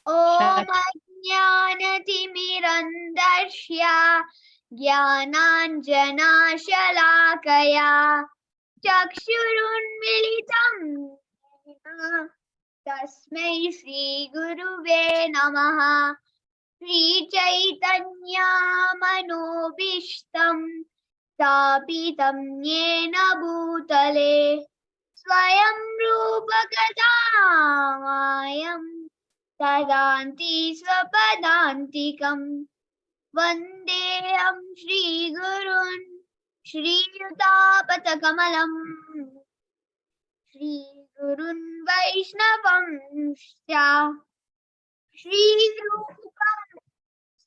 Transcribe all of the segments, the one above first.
ॐ अज्ञानतिमिरन्धस्य ज्ञानाञ्जनशलाकया चक्षुरुन्मिलितं येन तस्मै श्रीगुरुवे नमः। श्रीचैतन्यमनोभीष्टं स्थापितं येन भूतले स्वयं रूप कदा मायं ददाति स्वपदान्तिकं। वन्देऽहं श्रीगुरुन् श्रीयुतापतकमलम् श्रीगुरुन् वैष्णवंश्च श्रीरूपं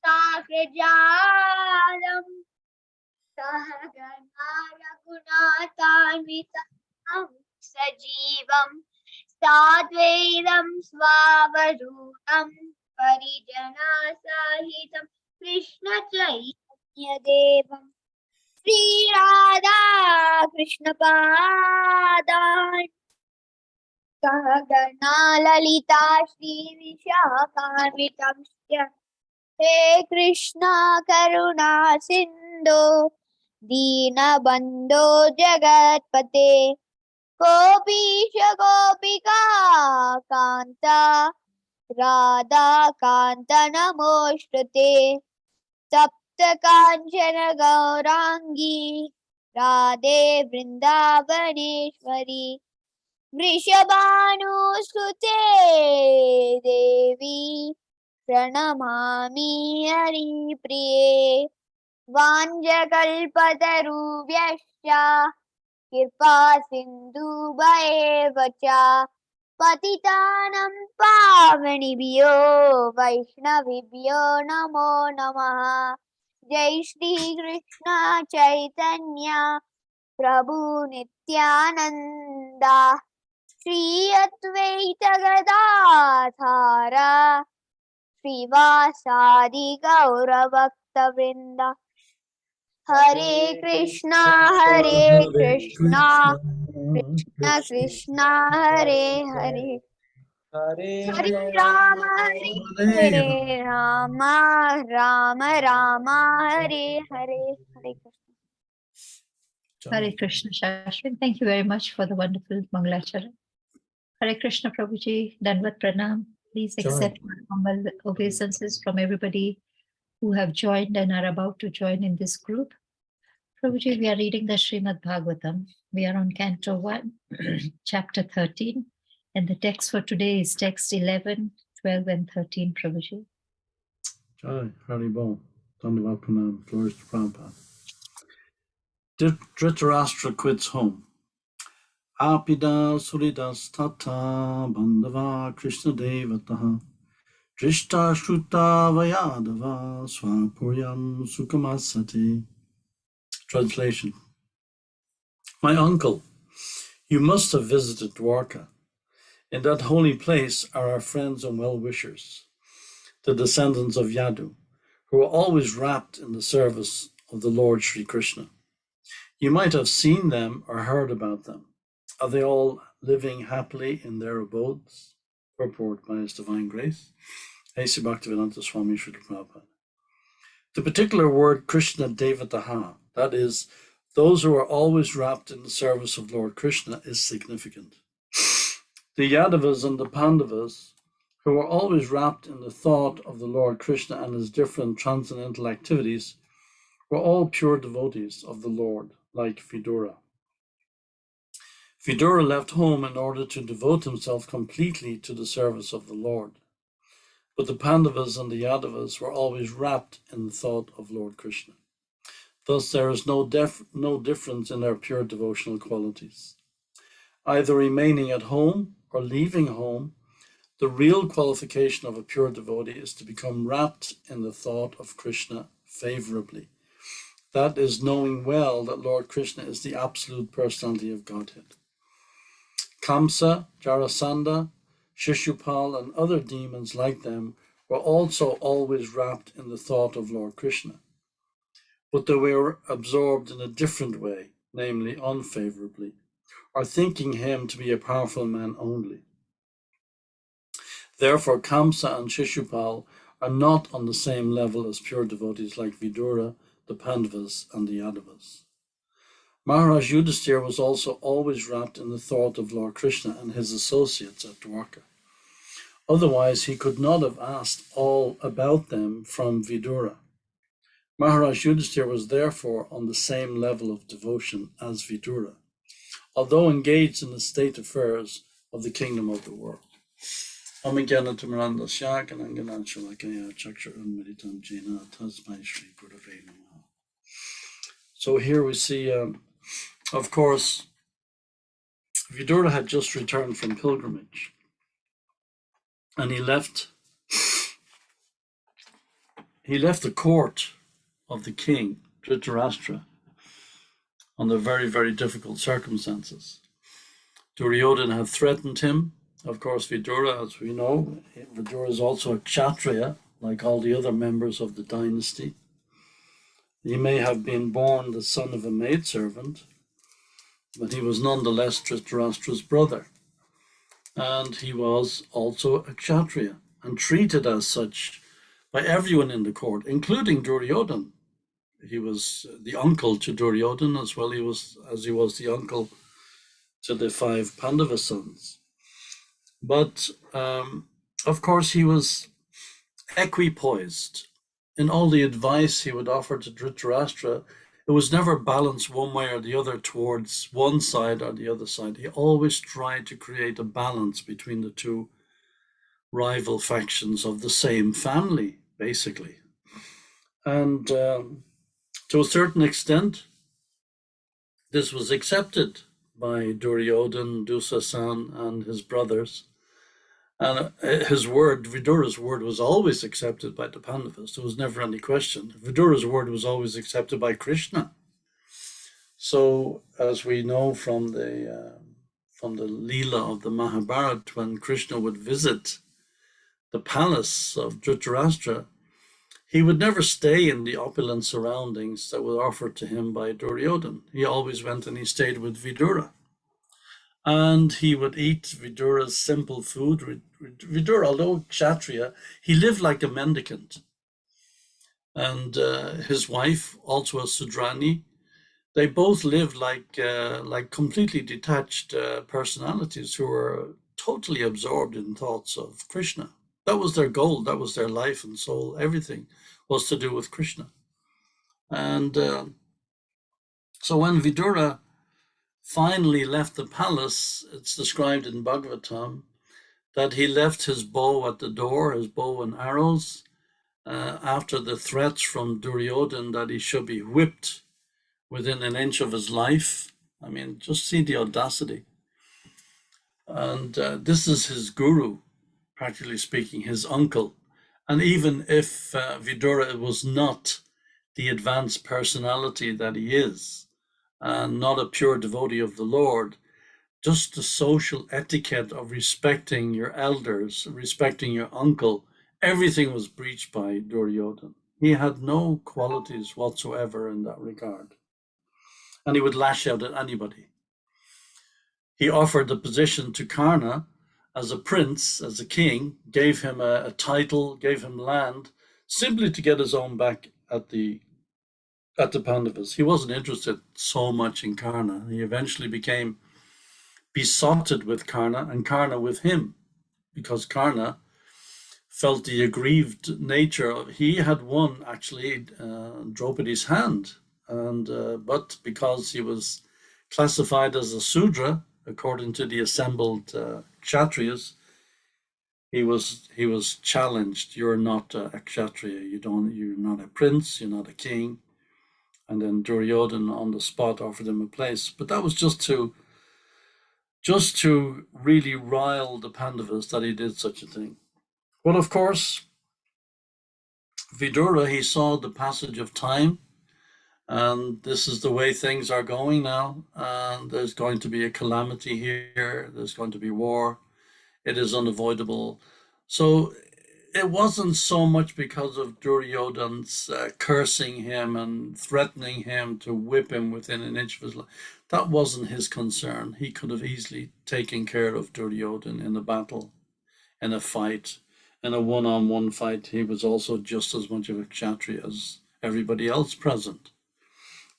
साग्रजातं सहगणा रघुनाथान्वितं सजीवं साद्वैतं स्वावधूतं परिजनसहितं कृष्णचैतन्यदेवं श्रीराधा कृष्णपादान् सहगणा ललिता श्रीविशाखान्वितंश्च हे कृष्णा करुणा सिन्धो दीनबन्धो जगत्पते गोपीश गोपिका कान्त राधा कान्त नमोऽस्तुते सप्त काञ्चन गौराङ्गी राधे वृन्दावनेश्वरी वृषभानुसुते देवी प्रणमामि हरिप्रिये वाञ्छकल्पतरुभ्यश्च कृपा सिन्धुभ्येव च पतितानं पावनेभ्यो वैष्णवेभ्यो नमो नमः। जय श्री कृष्ण चैतन्य प्रभु नित्यानंद श्री अद्वैत गदाधर श्रीवासादि गौरभक्तवृंद। हरे कृष्णा कृष्ण कृष्ण हरे हरे हरे राम राम राम हरे हरे। हरे Krishna. Hare Krishna, Shashwin. Thank you very much for the wonderful Mangalacharan. Hare Krishna, Prabhuji. Dandavat Pranam. Please accept my humble obeisances from everybody who have joined and are about to join in this group. Prabhuji, we are reading the Srimad Bhagavatam. We are on Canto 1, Chapter 13. And the text for today is text 11, 12, and 13, Prabhuji. Jai, Haribol. Dandavat Pranam. Glories to Prabhupada. Dhritarashtra quits home. Apida Suridas Tata Bandava Krishna Devataha Drishta Shruta Vayadava Swapuryam Sukamasati. Translation. My uncle, you must have visited Dwarka. In that holy place are our friends and well-wishers, the descendants of Yadu, who are always wrapped in the service of the Lord Sri Krishna. You might have seen them or heard about them. Are they all living happily in their abodes? Purport by His Divine Grace, A.C. Bhaktivedanta Swami Srila Prabhupada. The particular word Krishna Devataha, that is, those who are always wrapped in the service of Lord Krishna, is significant. The Yadavas and the Pandavas, who are always wrapped in the thought of the Lord Krishna and his different transcendental activities, were all pure devotees of the Lord, like Vidhura. Vidhura left home in order to devote himself completely to the service of the Lord. But the Pandavas and the Yadavas were always wrapped in the thought of Lord Krishna. Thus there is no difference in their pure devotional qualities. Either remaining at home or leaving home, the real qualification of a pure devotee is to become wrapped in the thought of Krishna favorably. That is, knowing well that Lord Krishna is the absolute personality of Godhead. Kamsa, Jarasandha, Shishupal, and other demons like them were also always wrapped in the thought of Lord Krishna. But they were absorbed in a different way, namely unfavorably, or thinking him to be a powerful man only. Therefore, Kamsa and Shishupal are not on the same level as pure devotees like Vidura, the Pandavas, and the Yadavas. Maharaj Yudhisthira was also always wrapped in the thought of Lord Krishna and his associates at Dwarka. Otherwise, he could not have asked all about them from Vidura. Maharaj Yudhisthira was therefore on the same level of devotion as Vidura, although engaged in the state affairs of the kingdom of the world. So here we see, of course, Vidura had just returned from pilgrimage, and he left the court of the king, Dhritarashtra, under very, very difficult circumstances. Duryodhana had threatened him. Of course, Vidura, as we know, Vidura is also a Kshatriya, like all the other members of the dynasty. He may have been born the son of a maidservant, but he was nonetheless Dhritarashtra's brother. And he was also a Kshatriya, and treated as such by everyone in the court, including Duryodhana. He was the uncle to Duryodhana as well as he was the uncle to the 5 Pandava sons. But of course, he was equipoised in all the advice he would offer to Dhritarashtra. It was never balanced one way or the other towards one side or the other side. He always tried to create a balance between the two rival factions of the same family, basically. And to a certain extent, this was accepted by Duryodhana, Dusasan, and his brothers. And his word, Vidura's word, was always accepted by the Pandavas. There was never any question. Vidura's word was always accepted by Krishna. So, as we know from the Leela of the Mahabharata, when Krishna would visit the palace of Dhritarashtra, he would never stay in the opulent surroundings that were offered to him by Duryodhana. He always went and he stayed with Vidura. And he would eat Vidura's simple food. Vidura, although Kshatriya, he lived like a mendicant. And his wife, also a Sudrani, they both lived like completely detached personalities who were totally absorbed in thoughts of Krishna. That was their goal, that was their life and soul. Everything was to do with Krishna. And so when Vidura finally left the palace, it's described in Bhagavatam that he left his bow at the door, his bow and arrows, after the threats from Duryodhana that he should be whipped within an inch of his life. I mean, just see the audacity. And this is his guru, practically speaking, his uncle. And even if Vidura was not the advanced personality that he is, and not a pure devotee of the Lord, just the social etiquette of respecting your elders, respecting your uncle, everything was breached by Duryodhana. He had no qualities whatsoever in that regard. And he would lash out at anybody. He offered the position to Karna as a prince, as a king, gave him a title, gave him land, simply to get his own back at the Pandavas. He wasn't interested so much in Karna. He eventually became besotted with Karna, and Karna with him, because Karna felt the aggrieved nature of, he had won actually Draupadi's hand, and but because he was classified as a Sudra according to the assembled Kshatriyas, he was challenged. You're not a Kshatriya. You're not a prince. You're not a king. And then Duryodhana on the spot offered him a place. But that was just to really rile the Pandavas that he did such a thing. Well, of course, Vidura, he saw the passage of time, and this is the way things are going now. And there's going to be a calamity here. There's going to be war. It is unavoidable. So it wasn't so much because of Duryodhana's cursing him and threatening him to whip him within an inch of his life. That wasn't his concern. He could have easily taken care of Duryodhana in the battle. in a fight, in a one-on-one fight. He was also just as much of a Kshatriya as everybody else present.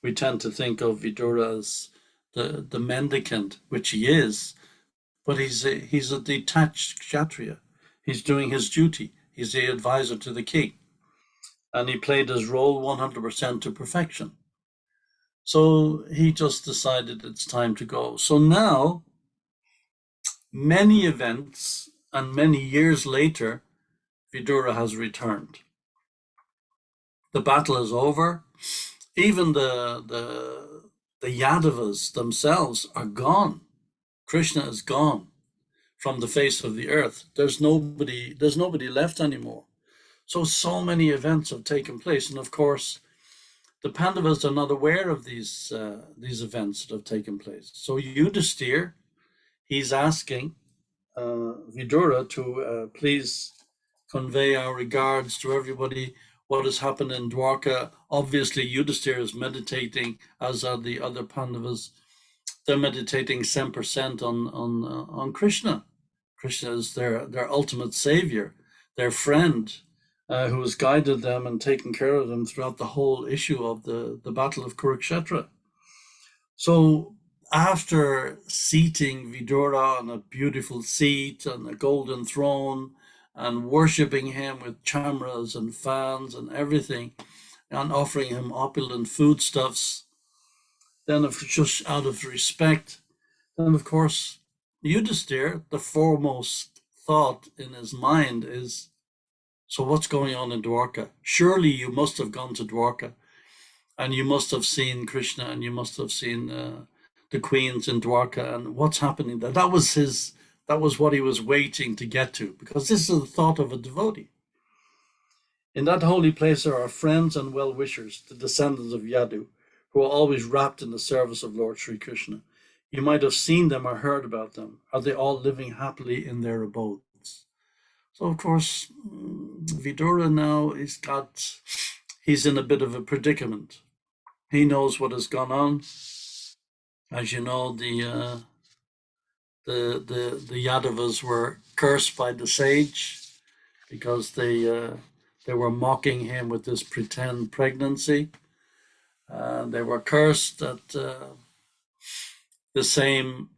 We tend to think of Vidura as the mendicant, which he is, but he's a detached Kshatriya. He's doing his duty. He's the advisor to the king. And he played his role 100% to perfection. So he just decided it's time to go. So now, many events and many years later, Vidura has returned. The battle is over. Even the Yadavas themselves are gone. Krishna is gone from the face of the earth. There's nobody left anymore. So many events have taken place, and of course, the Pandavas are not aware of these events that have taken place. So Yudhisthira, he's asking Vidura to please convey our regards to everybody. What has happened in Dwarka? Obviously, Yudhisthira is meditating, as are the other Pandavas. They're meditating 100% on Krishna. Krishna is their ultimate savior, their friend, who has guided them and taken care of them throughout the whole issue of the Battle of Kurukshetra. So after seating Vidura on a beautiful seat and a golden throne and worshipping him with chamras and fans and everything, and offering him opulent foodstuffs, then just out of respect, then of course Yudhisthira, the foremost thought in his mind is, so what's going on in Dwarka? Surely you must have gone to Dwarka and you must have seen Krishna and you must have seen the queens in Dwarka and what's happening there. That was what he was waiting to get to, because this is the thought of a devotee. In that holy place are our friends and well-wishers, the descendants of Yadu, who are always wrapped in the service of Lord Sri Krishna. You might have seen them or heard about them. Are they all living happily in their abodes? So, of course, Vidura now he's in a bit of a predicament. He knows what has gone on. As you know, the Yadavas were cursed by the sage because they were mocking him with this pretend pregnancy. They were cursed that the same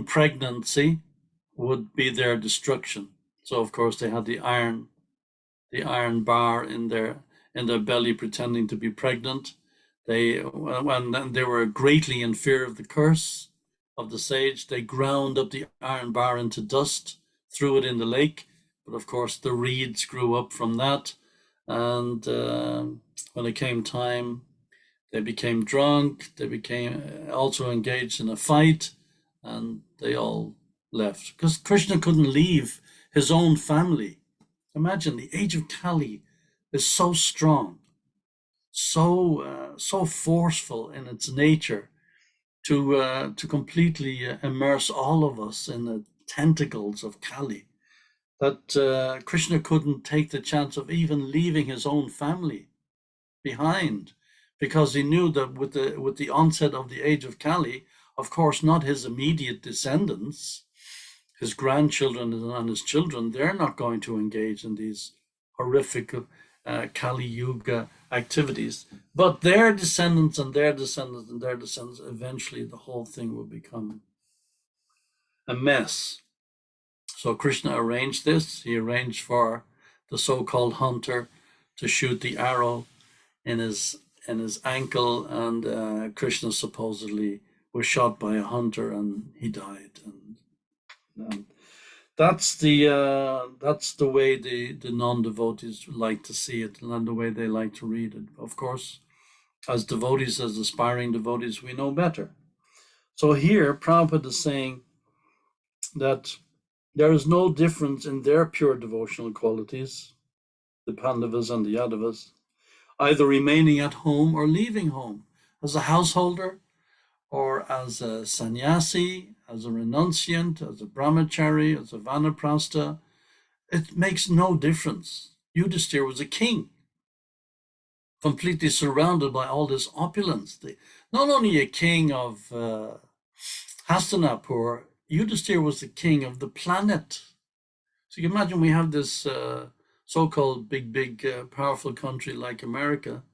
pregnancy would be their destruction. So of course they had the iron bar in their belly, pretending to be pregnant. When they were greatly in fear of the curse of the sage, they ground up the iron bar into dust, threw it in the lake. But of course the reeds grew up from that, and when it came time, they became drunk. They became also engaged in a fight, and they all left because Krishna couldn't leave his own family. Imagine, the age of Kali is so strong, so forceful in its nature to completely immerse all of us in the tentacles of Kali, that Krishna couldn't take the chance of even leaving his own family behind, because he knew that with the onset of the age of Kali, of course, not his immediate descendants, his grandchildren and his children, they're not going to engage in these horrific Kali Yuga activities. But their descendants and their descendants and their descendants, eventually the whole thing will become a mess. So Krishna arranged this. He arranged for the so-called hunter to shoot the arrow in his ankle, and Krishna supposedly was shot by a hunter and he died. And that's the way the non-devotees like to see it, and the way they like to read it. Of course, as devotees, as aspiring devotees, we know better. So here, Prabhupada is saying that there is no difference in their pure devotional qualities, the Pandavas and the Yadavas, either remaining at home or leaving home, as a householder or as a sannyasi, as a renunciant, as a brahmachari, as a vanaprastha. It makes no difference. Yudhisthira was a king, completely surrounded by all this opulence. Not only a king of Hastinapur, Yudhisthira was the king of the planet. So you can imagine we have this so-called big, powerful country like America,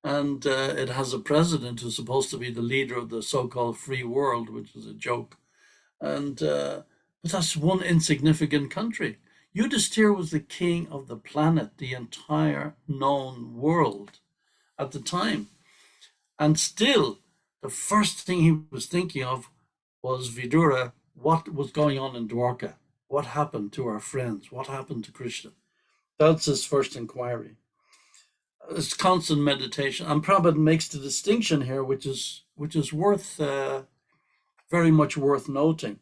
and it has a president who's supposed to be the leader of the so-called free world, which is a joke. And but that's one insignificant country. Yudhisthira was the king of the planet, the entire known world at the time. And still, the first thing he was thinking of was Vidura, what was going on in Dwarka? What happened to our friends? What happened to Krishna? That's his first inquiry. It's constant meditation. And Prabhupada makes the distinction here, which is worth very much worth noting.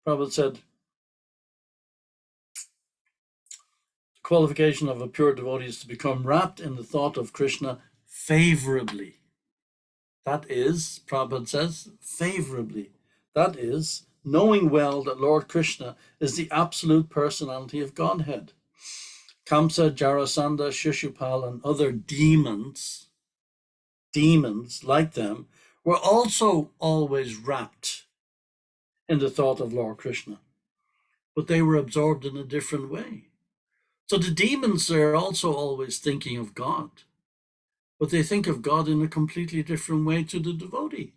Prabhupada said, the qualification of a pure devotee is to become wrapped in the thought of Krishna favorably. That is, Prabhupada says, favorably. That is, knowing well that Lord Krishna is the absolute personality of Godhead. Kamsa, Jarasandha, Shishupal, and other demons like them, were also always wrapped in the thought of Lord Krishna, but they were absorbed in a different way. So the demons are also always thinking of God, but they think of God in a completely different way to the devotee.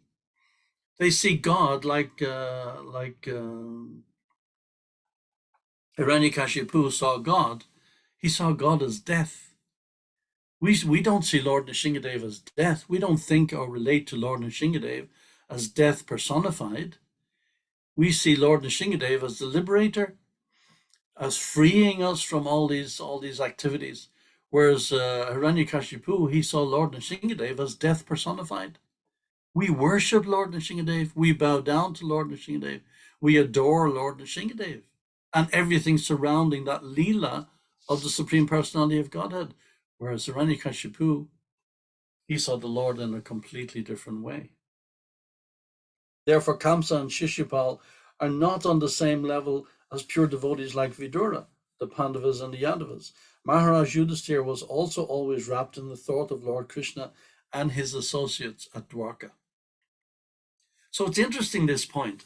They see God like Hiranyakashipu saw God. He saw God as death. We don't see Lord Nrsingadev as death. We don't think or relate to Lord Nrsingadev as death personified. We see Lord Nrsingadev as the liberator, as freeing us from all these activities. Whereas Hiranyakashipu, he saw Lord Nrsingadev as death personified. We worship Lord Nrsingadev. We bow down to Lord Nrsingadev. We adore Lord Nrsingadev and everything surrounding that Leela of the Supreme Personality of Godhead. Whereas Hiranyakashipu, he saw the Lord in a completely different way. Therefore, Kamsa and Shishupal are not on the same level as pure devotees like Vidura, the Pandavas and the Yadavas. Maharaj Yudhisthira was also always wrapped in the thought of Lord Krishna and his associates at Dwarka. So it's interesting, this point.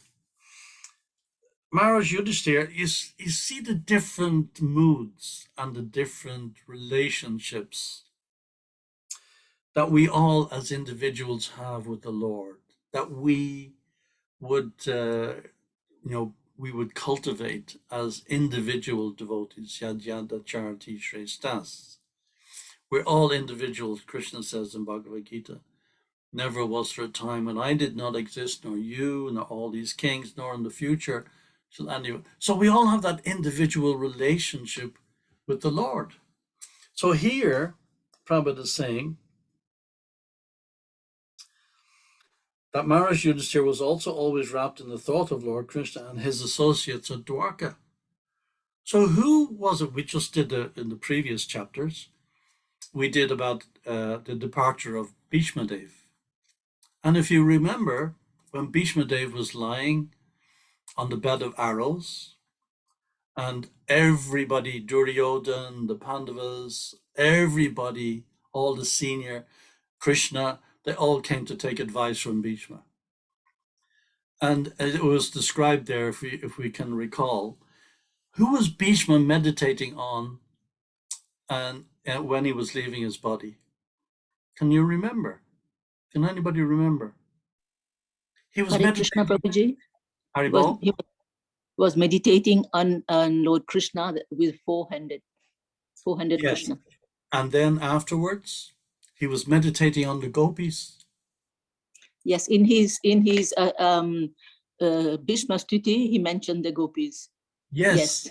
Maharaj Yudhisthira, you see the different moods and the different relationships that we all as individuals have with the Lord, that we would, we would cultivate as individual devotees. Yad yada charati shrestас. We're all individuals, Krishna says in Bhagavad Gita. Never was there a time when I did not exist, nor you, nor all these kings, nor in the future shall anyone. So we all have that individual relationship with the Lord. So here, Prabhupada is saying that Maharaj Yudhisthira was also always wrapped in the thought of Lord Krishna and his associates at Dwarka. So who was it? We just did in the previous chapters, we did about the departure of Bhishma Dev. And if you remember, when Bhishma Dev was lying on the bed of arrows, and everybody, Duryodhan, the Pandavas, everybody, all the senior, Krishna, they all came to take advice from Bhishma. And it was described there, if we can recall, who was Bhishma meditating on and when he was leaving his body? Can you remember? Can anybody remember? He was Hare Krishna meditating. Prabhuji he was meditating on Lord Krishna with four-handed Yes. Krishna. And then afterwards, he was meditating on the gopis. Yes, in his Bhishma Stuti, he mentioned the gopis. Yes.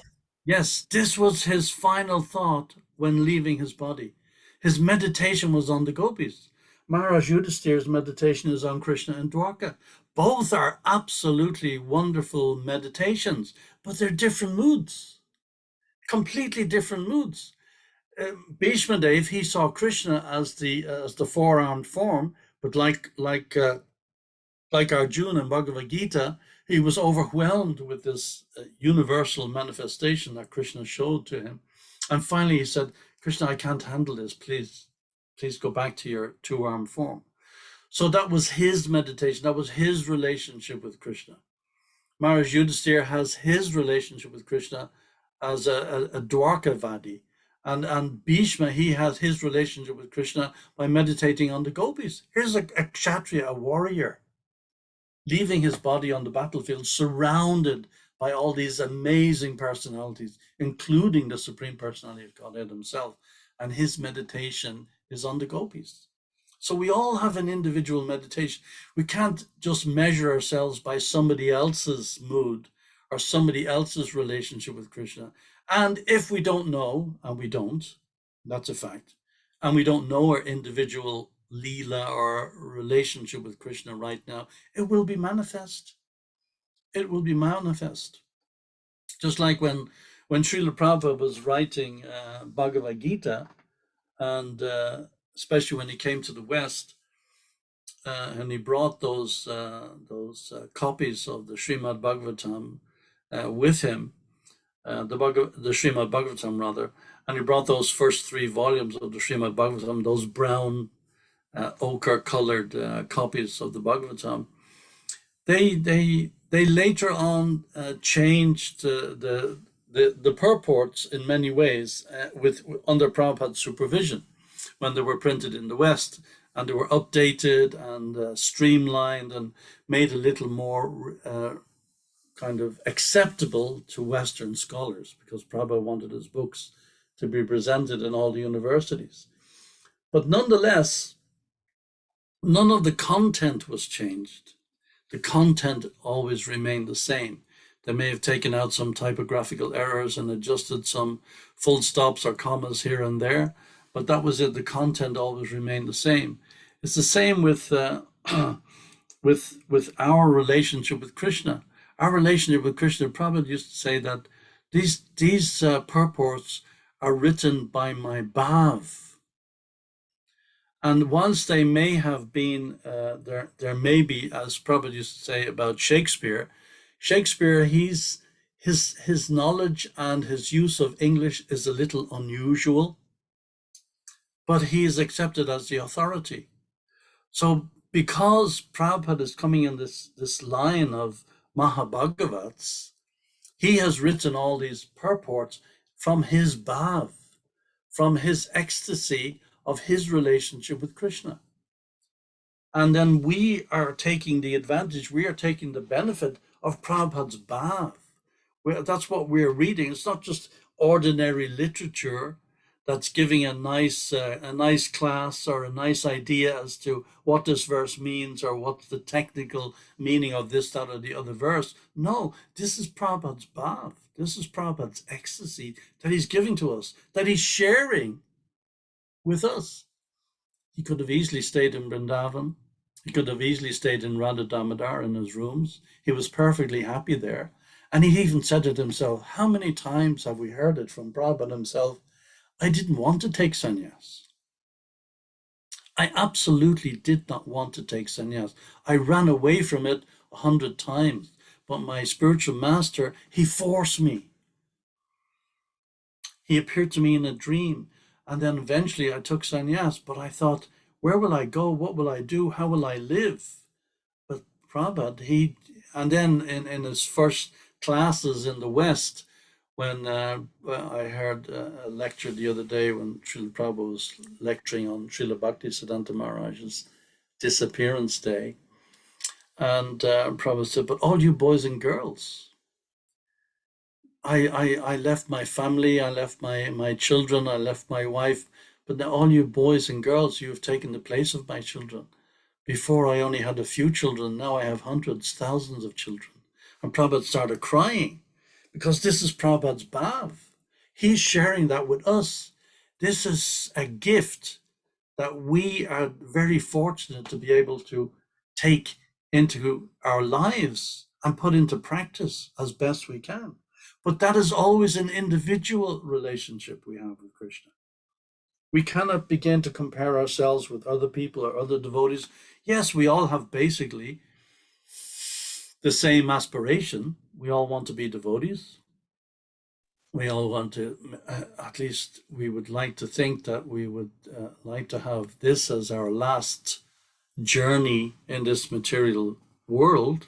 This was his final thought when leaving his body. His meditation was on the gopis. Maharaj Yudhisthira's meditation is on Krishna and Dwarka. Both are absolutely wonderful meditations, but they're different moods, completely different moods. Bhishma Dev, he saw Krishna as the four-armed form, but like Arjuna in Bhagavad Gita, he was overwhelmed with this universal manifestation that Krishna showed to him. And finally he said, Krishna, I can't handle this. Please go back to your two-armed form. So that was his meditation. That was his relationship with Krishna. Maharaj Yudhisthira has his relationship with Krishna as a Dwarkavadi. And Bhishma, he has his relationship with Krishna by meditating on the gopis. Here's a kshatriya, a warrior, leaving his body on the battlefield, surrounded by all these amazing personalities, including the Supreme Personality of Godhead himself. And his meditation is on the gopis. So we all have an individual meditation. We can't just measure ourselves by somebody else's mood or somebody else's relationship with Krishna. And if we don't know, and we don't, that's a fact, and we don't know our individual Leela or relationship with Krishna right now, it will be manifest. It will be manifest. Just like when Srila Prabhupada was writing Bhagavad Gita, and especially when he came to the West, and he brought those copies of the Srimad Bhagavatam with him, the Srimad Bhagavatam rather, and he brought those first 3 volumes of the Srimad Bhagavatam, those brown ochre colored copies of the Bhagavatam. They later on changed the purports in many ways under Prabhupada's supervision when they were printed in the West, and they were updated and streamlined and made a little more kind of acceptable to Western scholars, because Prabhupada wanted his books to be presented in all the universities. But nonetheless, none of the content was changed. The content always remained the same. They may have taken out some typographical errors and adjusted some full stops or commas here and there, but that was it. The content always remained the same. It's the same with with our relationship with Krishna. Our relationship with Krishna, Prabhupada used to say that these purports are written by my bhav. And whilst they may have been, there may be, as Prabhupada used to say about Shakespeare, his knowledge and his use of English is a little unusual, but he is accepted as the authority. So because Prabhupada is coming in this line of Mahabhagavats, he has written all these purports from his bhav, from his ecstasy of his relationship with Krishna. And then we are taking the advantage, we are taking the benefit of Prabhupada's bhav. That's what we're reading. It's not just ordinary literature that's giving a nice class or a nice idea as to what this verse means or what's the technical meaning of this, that, or the other verse. No, this is Prabhupada's bhav. This is Prabhupada's ecstasy that he's giving to us, that he's sharing with us. He could have easily stayed in Vrindavan. He could have easily stayed in Radha Damodar in his rooms. He was perfectly happy there. And he even said it himself, how many times have we heard it from Prabhupada himself? I didn't want to take sannyas. I absolutely did not want to take sannyas. I ran away from it 100 times. But my spiritual master, he forced me. He appeared to me in a dream. And then eventually I took sannyas. But I thought, where will I go? What will I do? How will I live? But Prabhupada, and then in his first classes in the West, when I heard a lecture the other day when Srila Prabhupada was lecturing on Srila Bhaktisiddhanta Maharaj's disappearance day, and Prabhupada said, but all you boys and girls, I left my family, I left my children, I left my wife, but now all you boys and girls, you have taken the place of my children. Before I only had a few children, now I have hundreds, thousands of children. And Prabhupada started crying, because this is Prabhupada's bhav. He's sharing that with us. This is a gift that we are very fortunate to be able to take into our lives and put into practice as best we can. But that is always an individual relationship we have with Krishna. We cannot begin to compare ourselves with other people or other devotees. Yes, we all have basically the same aspiration. We all want to be devotees. We all want to, at least we would like to think that we would like to have this as our last journey in this material world.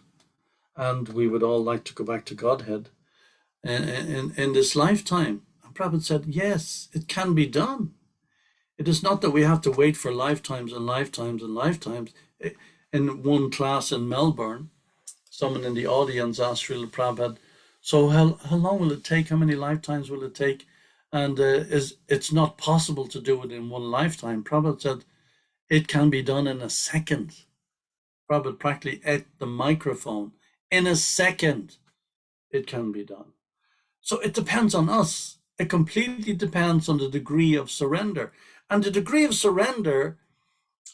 And we would all like to go back to Godhead. in this lifetime. And Prabhupada said, yes, it can be done. It is not that we have to wait for lifetimes and lifetimes and lifetimes. In one class in Melbourne, someone in the audience asked Srila Prabhupada, so how long will it take? How many lifetimes will it take? And it's not possible to do it in one lifetime. Prabhupada said, it can be done in a second. Prabhupada practically ate the microphone. In a second, it can be done. So it depends on us. It completely depends on the degree of surrender. And the degree of surrender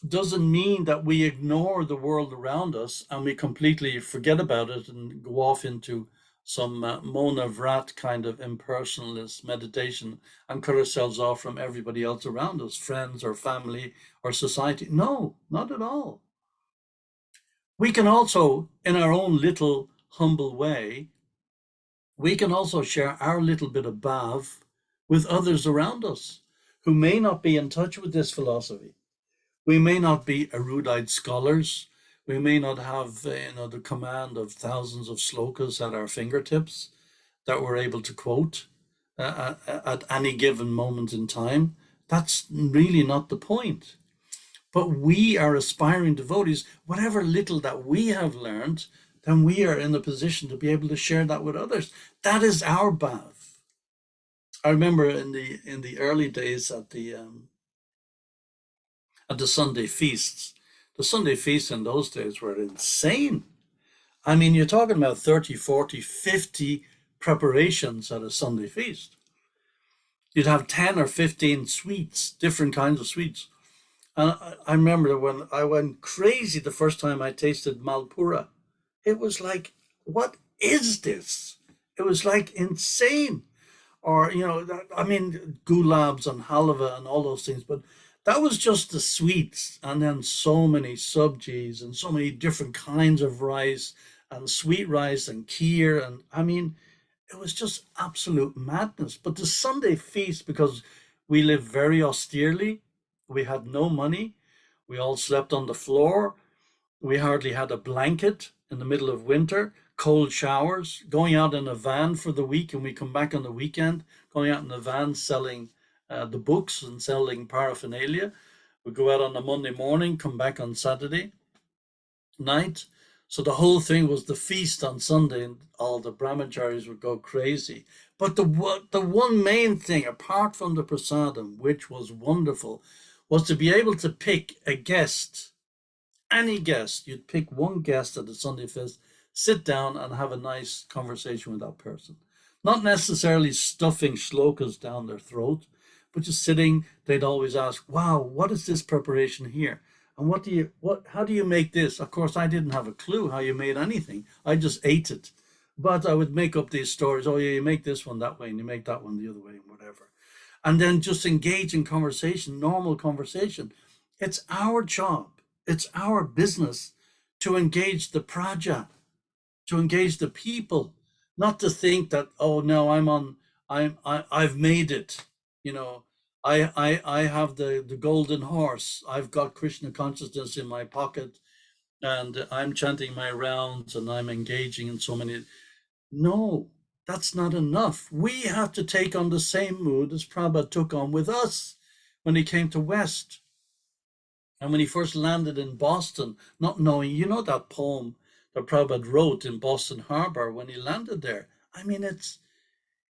doesn't mean that we ignore the world around us and we completely forget about it and go off into some Mona Vrat kind of impersonalist meditation and cut ourselves off from everybody else around us, friends or family or society. No, not at all. We can also, in our own little humble way, we can also share our little bit of bhav with others around us who may not be in touch with this philosophy. We may not be erudite scholars. We may not have the command of thousands of slokas at our fingertips that we're able to quote at any given moment in time. That's really not the point. But we are aspiring devotees. Whatever little that we have learned, then we are in a position to be able to share that with others. That is our bhav. I remember in the early days at the Sunday feasts. The Sunday feasts in those days were insane. I mean, you're talking about 30, 40, 50 preparations at a Sunday feast. You'd have 10 or 15 sweets, different kinds of sweets. And I remember when I went crazy the first time I tasted Malpura. It was like, what is this? It was like insane. Or, I mean, gulabs and halva and all those things, but that was just the sweets, and then so many subjis and so many different kinds of rice and sweet rice and kheer, and I mean, it was just absolute madness. But the Sunday feast, because we lived very austerely, we had no money, we all slept on the floor, we hardly had a blanket in the middle of winter, cold showers, going out in a van for the week, and we come back on the weekend, going out in a van selling the books and selling paraphernalia. We go out on a Monday morning, come back on Saturday night. So the whole thing was the feast on Sunday, and all the brahmacharis would go crazy. But the one main thing, apart from the prasadam, which was wonderful, was to be able to pick a guest, any guest. You'd pick one guest at the Sunday feast, sit down and have a nice conversation with that person. Not necessarily stuffing shlokas down their throat, but just sitting. They'd always ask, wow, what is this preparation here? And how do you make this? Of course, I didn't have a clue how you made anything. I just ate it. But I would make up these stories. Oh yeah, you make this one that way and you make that one the other way and whatever. And then just engage in conversation, normal conversation. It's our job. It's our business to engage the praja, to engage the people, not to think that, oh no, I've made it. I have the golden horse. I've got Krishna consciousness in my pocket, and I'm chanting my rounds and I'm engaging in so many. No, that's not enough. We have to take on the same mood as Prabhupada took on with us when he came to West. And when he first landed in Boston, not knowing, that poem that Prabhupada wrote in Boston Harbor when he landed there. I mean,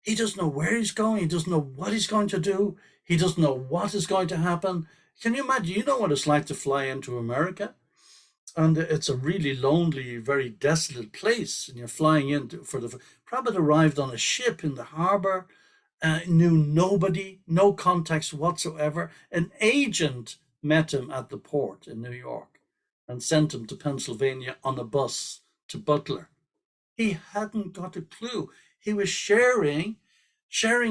he doesn't know where he's going. He doesn't know what he's going to do. He doesn't know what is going to happen. Can you imagine? You know what it's like to fly into America? And it's a really lonely, very desolate place. And you're flying in Prabhupada arrived on a ship in the harbor, knew nobody, no contacts whatsoever. An agent met him at the port in New York and sent him to Pennsylvania on a bus to Butler. He hadn't got a clue. He was sharing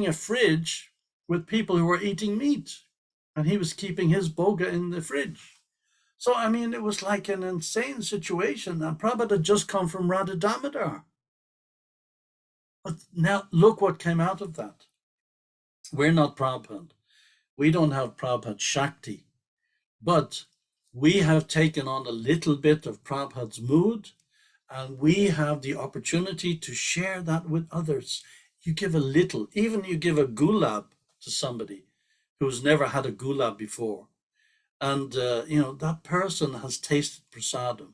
a fridge with people who were eating meat, and he was keeping his boga in the fridge. So, I mean, it was like an insane situation, and Prabhupada had just come from Radha Damodar. But now look what came out of that. We're not Prabhupada. We don't have Prabhupada Shakti, but we have taken on a little bit of Prabhupada's mood, and we have the opportunity to share that with others. You give a little, even you give a gulab to somebody who's never had a gulab before. And, that person has tasted prasadam.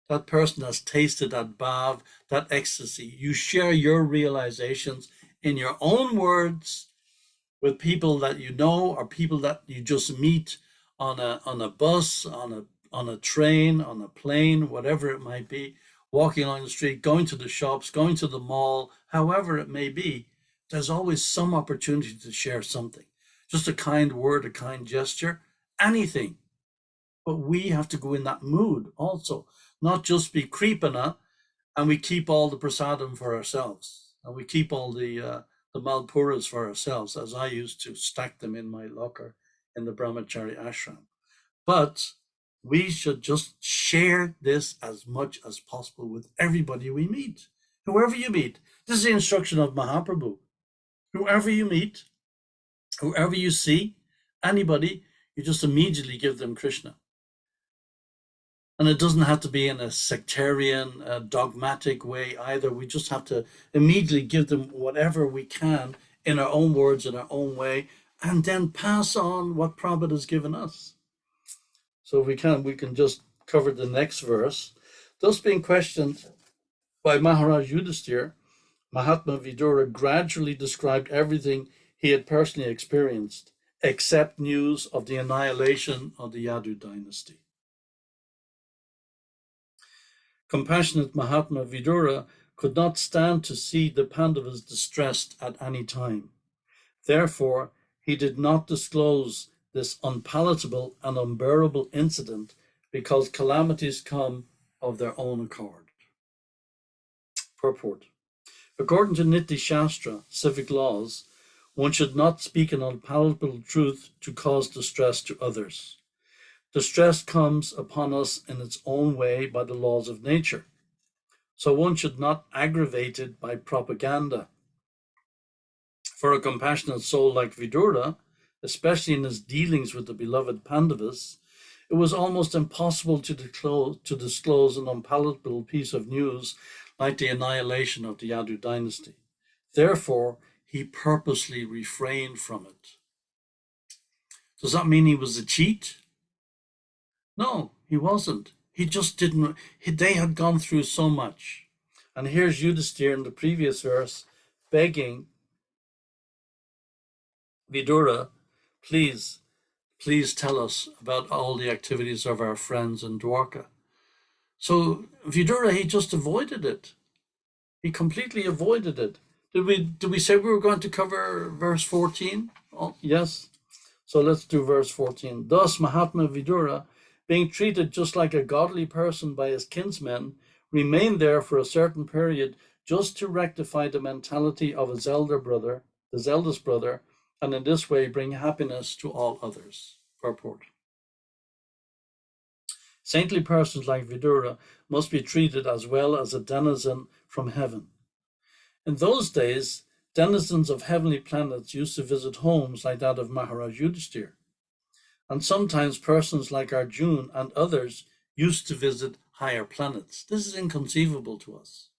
That person has tasted that bhav, that ecstasy. You share your realizations in your own words with people that you know or people that you just meet on a bus, on a train, on a plane, whatever it might be, walking along the street, going to the shops, going to the mall, however it may be. There's always some opportunity to share something. Just a kind word, a kind gesture, anything. But we have to go in that mood also, not just be creeping and we keep all the prasadam for ourselves, and we keep all the malpuras for ourselves, as I used to stack them in my locker in the brahmachari ashram. But we should just share this as much as possible with everybody we meet, whoever you meet. This is the instruction of Mahaprabhu. Whoever you meet, whoever you see, anybody, you just immediately give them Krishna. And it doesn't have to be in a sectarian, dogmatic way either. We just have to immediately give them whatever we can in our own words, in our own way, and then pass on what Prabhupada has given us. So if we can just cover the next verse. Thus being questioned by Maharaj Yudhisthira, Mahatma Vidura gradually described everything he had personally experienced, except news of the annihilation of the Yadu dynasty. Compassionate Mahatma Vidura could not stand to see the Pandavas distressed at any time. Therefore, he did not disclose this unpalatable and unbearable incident because calamities come of their own accord. Purport. According to Niti Shastra, civic laws, one should not speak an unpalatable truth to cause distress to others. Distress comes upon us in its own way by the laws of nature. So one should not aggravate it by propaganda. For a compassionate soul like Vidura, especially in his dealings with the beloved Pandavas, it was almost impossible to disclose an unpalatable piece of news like the annihilation of the Yadu dynasty. Therefore, he purposely refrained from it. Does that mean he was a cheat? No, he wasn't. He just didn't. They had gone through so much. And here's Yudhisthira in the previous verse begging Vidura, please tell us about all the activities of our friends in Dwarka. So Vidura, he just avoided it. He completely avoided it. Did we say we were going to cover verse 14? Oh, yes. So let's do verse 14. Thus Mahatma Vidura, being treated just like a godly person by his kinsmen, remained there for a certain period just to rectify the mentality of his eldest brother, and in this way bring happiness to all others. Purport. Saintly persons like Vidura must be treated as well as a denizen from heaven. In those days, denizens of heavenly planets used to visit homes like that of Maharaj Yudhisthira. And sometimes persons like Arjuna and others used to visit higher planets. This is inconceivable to us.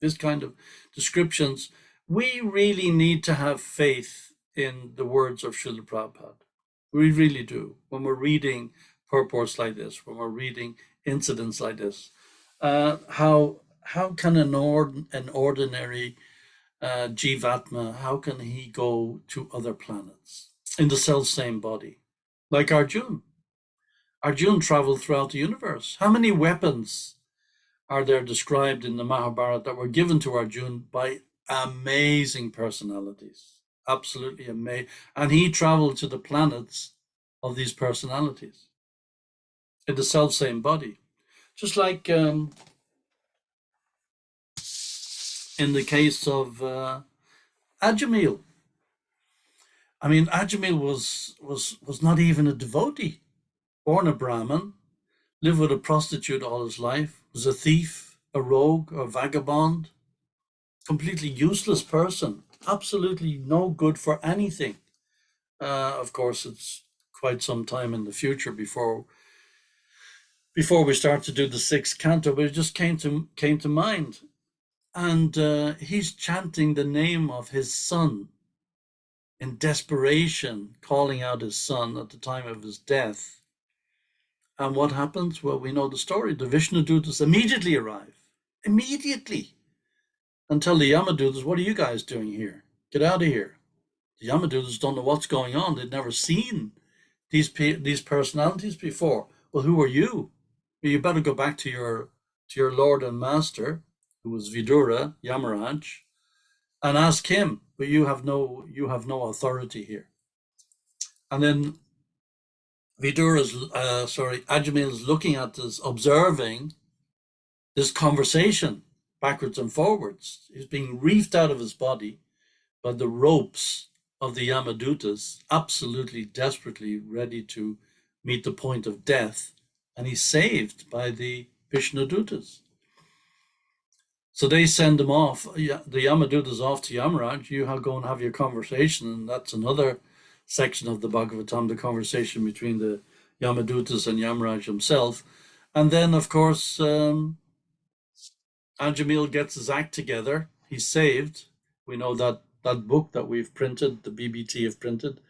This kind of descriptions, we really need to have faith in the words of Srila Prabhupada. We really do. When we're reading purports like this, when we're reading incidents like this, how can an ordinary Jivatma, how can he go to other planets in the self-same body? Like Arjuna. Arjuna traveled throughout the universe. How many weapons are there described in the Mahabharata that were given to Arjuna by amazing personalities? Absolutely amazing. And he traveled to the planets of these personalities in the self-same body. Just like in the case of Ajamil. I mean, Ajamil was not even a devotee, born a Brahmin, lived with a prostitute all his life, was a thief, a rogue, a vagabond, completely useless person, absolutely no good for anything. Of course, it's quite some time in the future before we start to do the sixth canto, but it just came to mind. And he's chanting the name of his son in desperation, calling out his son at the time of his death. And what happens? Well, we know the story. The Vishnudutas immediately arrive. Immediately. And tell the Yamadutas, what are you guys doing here? Get out of here. The Yamadutas don't know what's going on. They'd never seen these personalities before. Well, who are you? You better go back to your lord and master, who was Vidura, Yamaraj, and ask him. But you have no authority here. And then Ajamil is looking at this, observing this conversation backwards and forwards. He's being reefed out of his body by the ropes of the Yamadutas, absolutely desperately ready to meet the point of death. And he's saved by the Vishnudutas. So they send him off, the Yamadutas off to Yamaraj. You go and have your conversation. And that's another section of the Bhagavatam, the conversation between the Yamadutas and Yamaraj himself. And then, of course, Ajamil gets his act together. He's saved. We know that book that we've printed, the BBT have printed,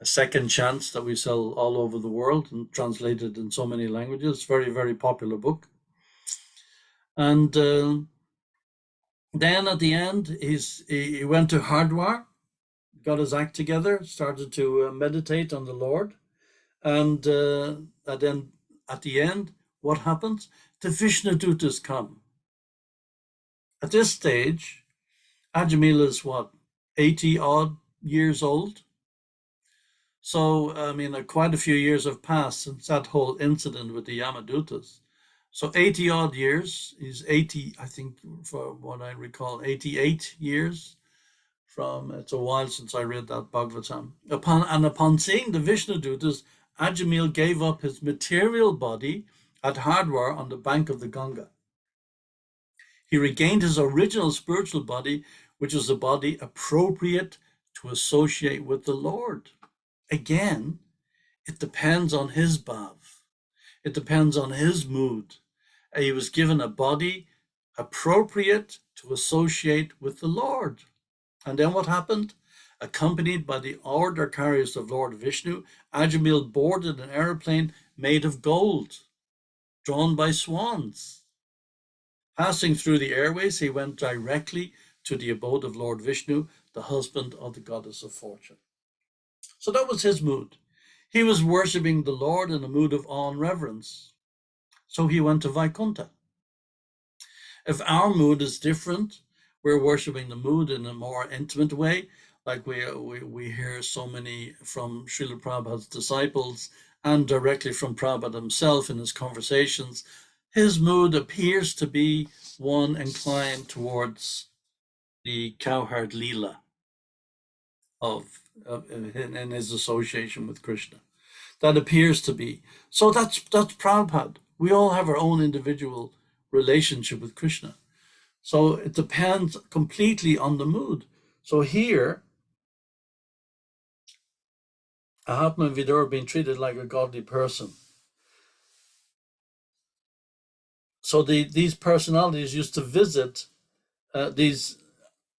A Second Chance, that we sell all over the world and translated in so many languages. Very, very popular book. And then at the end, he went to Hardwar, got his act together, started to meditate on the Lord. And then at the end, what happens? The Vishnudutas come. At this stage, Ajamil is 80 odd years old. So, I mean, quite a few years have passed since that whole incident with the Yamadutas. So 80 odd years, he's 80, I think, for what I recall, 88 years from, it's a while since I read that Bhagavatam. Upon seeing the Vishnudutas, Ajamil gave up his material body at Hardwar on the bank of the Ganga. He regained his original spiritual body, which was a body appropriate to associate with the Lord. Again, it depends on his bhav. It depends on his mood. He was given a body appropriate to associate with the Lord. And then what happened? Accompanied by the order carriers of Lord Vishnu, Ajamil boarded an aeroplane made of gold, drawn by swans. Passing through the airways, he went directly to the abode of Lord Vishnu, the husband of the goddess of fortune. So that was his mood. He was worshipping the Lord in a mood of awe and reverence. So he went to Vaikuntha. If our mood is different, we're worshipping the mood in a more intimate way, like we hear so many from Srila Prabhupada's disciples and directly from Prabhupada himself in his conversations. His mood appears to be one inclined towards the cowherd Leela in his association with Krishna. That appears to be. So that's Prabhupada. We all have our own individual relationship with Krishna. So it depends completely on the mood. So here, Mahatma and Vidhur are being treated like a godly person. So these personalities used to visit these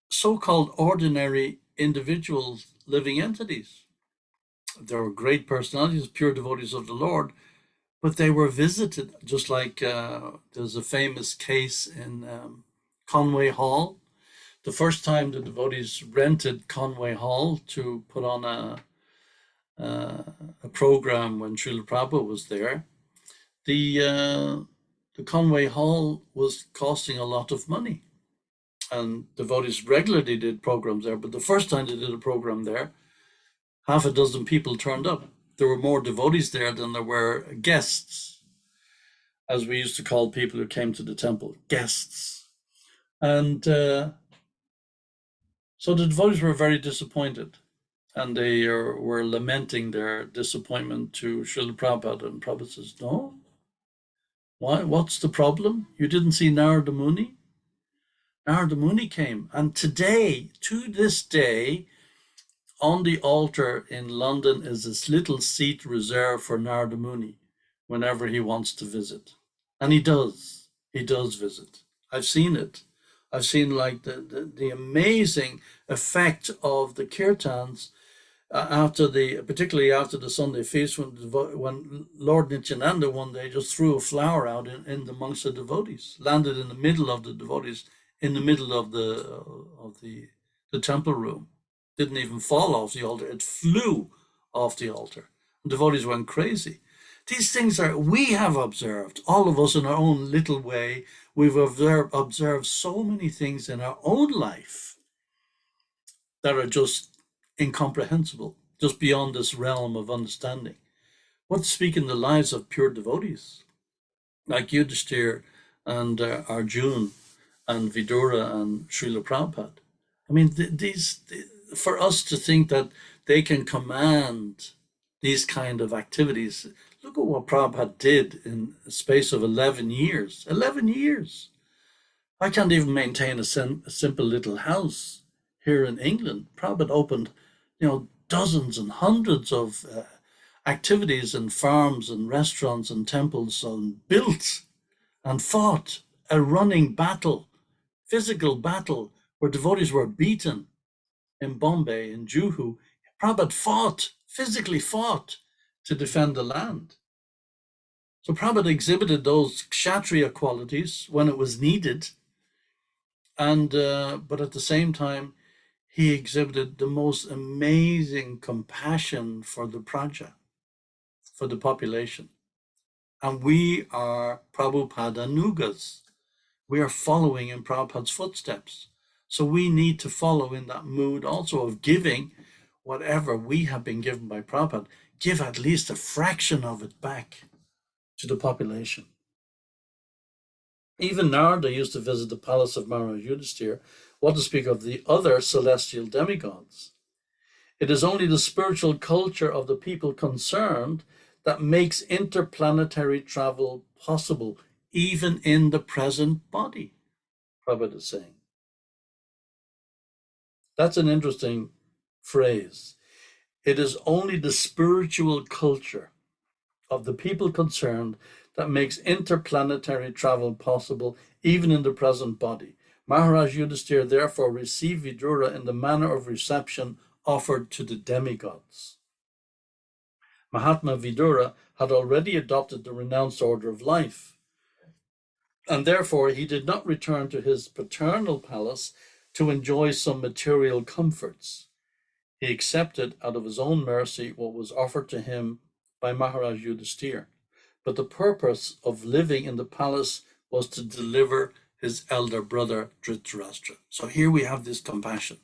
so-called ordinary individuals, living entities. They were great personalities, pure devotees of the Lord, but they were visited, just like there's a famous case in Conway Hall. The first time the devotees rented Conway Hall to put on a program when Srila Prabhupada was there, the Conway Hall was costing a lot of money. And devotees regularly did programs there, but the first time they did a program there, half a dozen people turned up. There were more devotees there than there were guests, as we used to call people who came to the temple, guests. And so the devotees were very disappointed, and they were lamenting their disappointment to Srila Prabhupada. And Prabhupada says, no, why? What's the problem? You didn't see Narada Muni? Narada Muni came, and today, to this day, on the altar in London is this little seat reserved for Narada Muni whenever he wants to visit. And he does visit. I've seen it I've seen like the amazing effect of the kirtans particularly after the Sunday feast, when Lord Nityananda one day just threw a flower out in amongst the devotees, landed in the middle of the devotees, in the middle of the temple room, didn't even fall off the altar; it flew off the altar. And devotees went crazy. These things we have observed, all of us in our own little way. We've observed so many things in our own life that are just incomprehensible, just beyond this realm of understanding. What to speak in the lives of pure devotees, like Yudhishthir and Arjun and Vidura and Srila Prabhupada. I mean, for us to think that they can command these kind of activities, look at what Prabhupada did in a space of 11 years. 11 years. I can't even maintain a simple little house here in England. Prabhupada opened, dozens and hundreds of activities and farms and restaurants and temples, and built and fought a running battle, physical battle, where devotees were beaten in Bombay, in Juhu. Prabhupada physically fought to defend the land. So Prabhupada exhibited those kshatriya qualities when it was needed, and but at the same time, he exhibited the most amazing compassion for the praja, for the population. And we are Prabhupada Nugas. We are following in Prabhupada's footsteps. So we need to follow in that mood also of giving whatever we have been given by Prabhupada, give at least a fraction of it back to the population. Even Narada used to visit the palace of Maharaj Yudhishthira, what to speak of the other celestial demigods. It is only the spiritual culture of the people concerned that makes interplanetary travel possible, even in the present body, Prabhupada is saying. That's an interesting phrase. It is only the spiritual culture of the people concerned that makes interplanetary travel possible, even in the present body. Maharaj Yudhishthira therefore received Vidura in the manner of reception offered to the demigods. Mahatma Vidura had already adopted the renounced order of life, and therefore he did not return to his paternal palace to enjoy some material comforts. He accepted out of his own mercy what was offered to him by Maharaj Yudhishthira, but the purpose of living in the palace was to deliver his elder brother Dhritarashtra. So here we have this compassion.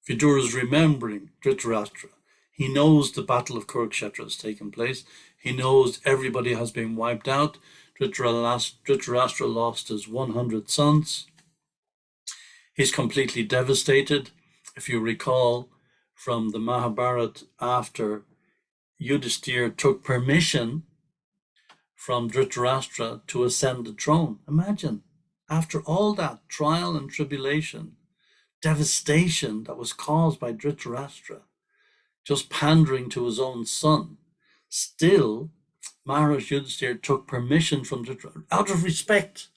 Vidura is remembering Dhritarashtra. He knows the battle of Kurukshetra has taken place. He knows everybody has been wiped out. Dhritarashtra lost his 100 sons. He's completely devastated. If you recall from the Mahabharata, after Yudhishthira took permission from Dhritarashtra to ascend the throne. Imagine, after all that trial and tribulation, devastation that was caused by Dhritarashtra, just pandering to his own son, still Maharaj Yudhishthira took permission from Dhritarashtra, out of respect,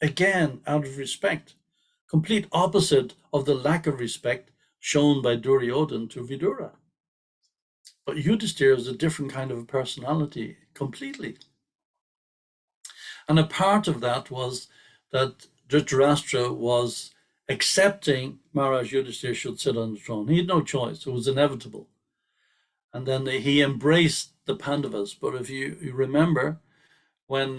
again, out of respect, complete opposite of the lack of respect shown by Duryodhana to Vidura. But Yudhishthira is a different kind of a personality, completely. And a part of that was that Dhritarashtra was accepting Maharaj Yudhishthira should sit on the throne. He had no choice, it was inevitable. And then he embraced the Pandavas. But if you remember, when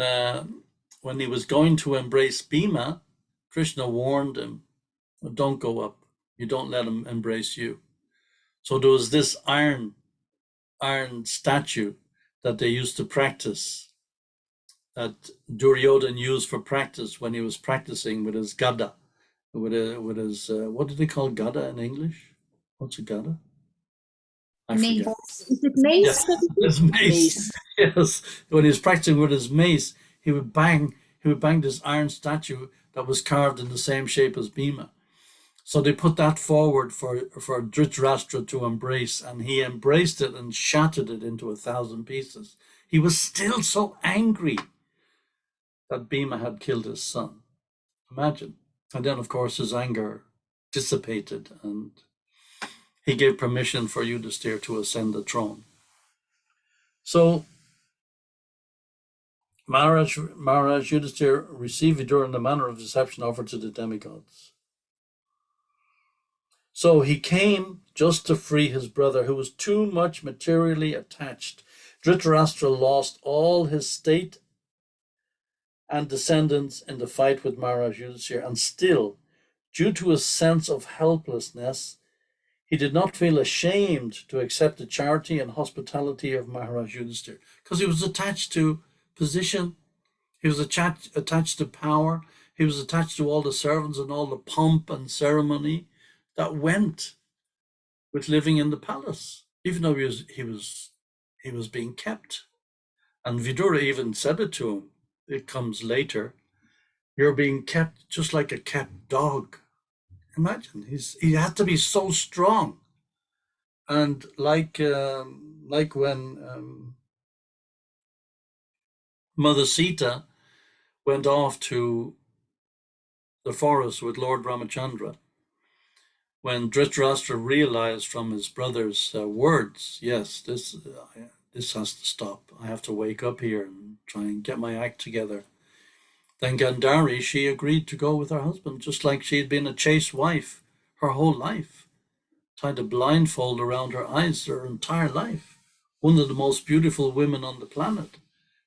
he was going to embrace Bhima, Krishna warned him, don't go up, you don't let him embrace you. So there was this iron statue that they used to practice, that Duryodhana used for practice when he was practicing with his gada, with his what do they call gada in English? What's a gada? I Mace. forget. Is it mace? Yes, his mace. Yes, when he was practicing with his mace, he would bang this iron statue that was carved in the same shape as Bhima. So they put that forward for Dhritarashtra to embrace, and he embraced it and shattered it into 1,000 pieces. He was still so angry that Bhima had killed his son. Imagine. And then, of course, his anger dissipated and he gave permission for Yudhisthira to ascend the throne. So Maharaj Yudhisthira received Vidura in the manner of deception offered to the demigods. So he came just to free his brother, who was too much materially attached. Dhritarashtra lost all his state and descendants in the fight with Maharaj Yudhisthira, and still, due to a sense of helplessness, he did not feel ashamed to accept the charity and hospitality of Maharaj Yudhisthira, because he was attached to position, he was attached to power, he was attached to all the servants and all the pomp and ceremony that went with living in the palace, even though he was being kept. And Vidura even said it to him. It comes later. You're being kept just like a kept dog. Imagine, he had to be so strong. And like when Mother Sita went off to the forest with Lord Ramachandra, when Dhritarashtra realized from his brother's words, yes, this has to stop. I have to wake up here and try and get my act together. Then Gandhari, she agreed to go with her husband, just like she had been a chaste wife her whole life, tied a blindfold around her eyes her entire life. One of the most beautiful women on the planet.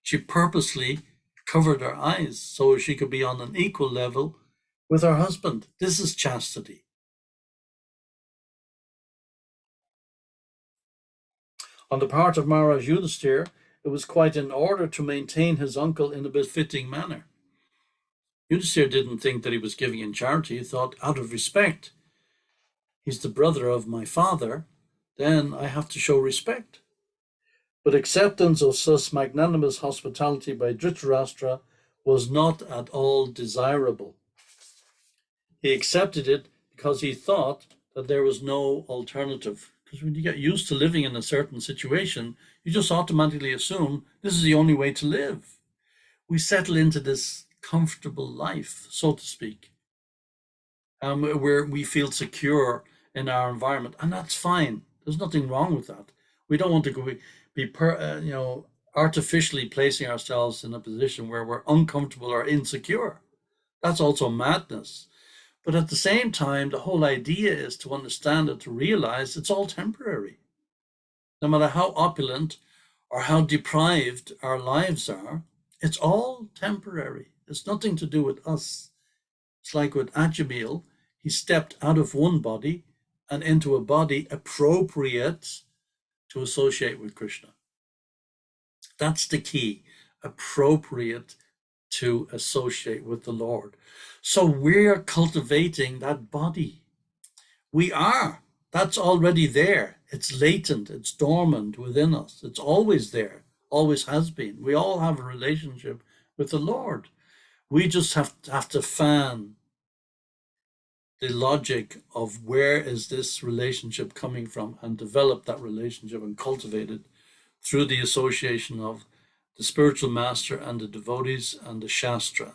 She purposely covered her eyes so she could be on an equal level with her husband. This is chastity. On the part of Maharaj Yudhisthira, it was quite in order to maintain his uncle in a befitting manner. Yudhisthira didn't think that he was giving in charity. He thought, out of respect, he's the brother of my father, then I have to show respect. But acceptance of such magnanimous hospitality by Dhritarashtra was not at all desirable. He accepted it because he thought that there was no alternative. Because when you get used to living in a certain situation, you just automatically assume this is the only way to live. We settle into this comfortable life, so to speak, where we feel secure in our environment, and that's fine. There's nothing wrong with that. We don't want to be artificially placing ourselves in a position where we're uncomfortable or insecure. That's also madness. But at the same time, the whole idea is to understand it, to realize it's all temporary. No matter how opulent or how deprived our lives are, it's all temporary. It's nothing to do with us. It's like with Ajamil, he stepped out of one body and into a body appropriate to associate with Krishna. That's the key, appropriate to associate with the Lord. So we're cultivating that body. We are. That's already there. It's latent. It's dormant within us. It's always there. Always has been. We all have a relationship with the Lord. We just have to fan the logic of where is this relationship coming from and develop that relationship and cultivate it through the association of the spiritual master and the devotees and the Shastra,